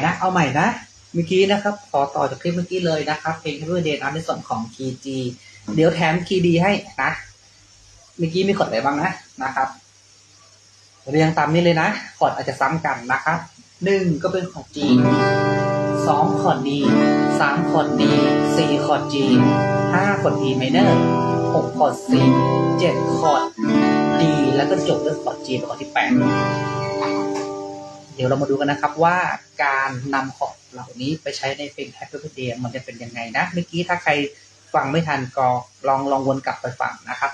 นะเอาใหม่นะเมื่อกี้นะครับขอต่อจากคลิปเมื่อกี้เลยนะครับเพลง Happy Birthday ในส่วนของคีย์ G เดี๋ยวแถมคีย์ D ให้นะเมื่อกี้มีคอร์ดอะไรบ้างนะครับเรียงตามนี้เลยนะคอร์ดอาจจะซ้ำกันนะครับ1ก็เป็นคอร์ด G 2คอร์ด D 3คอร์ด D 4คอร์ด G 5คอร์ด E minor 6คอร์ด C 7คอร์ด D แล้วก็จบด้วยคอร์ด G เป็นคอร์ดที่8เดี๋ยวเรามาดูกันนะครับว่าการนำคอร์ดเหล่านี้ไปใช้ในเพลง Happy Birthday มันจะเป็นยังไงนะเมื่อกี้ถ้าใครฟังไม่ทันก็ลองวนกลับไปฟังนะครับ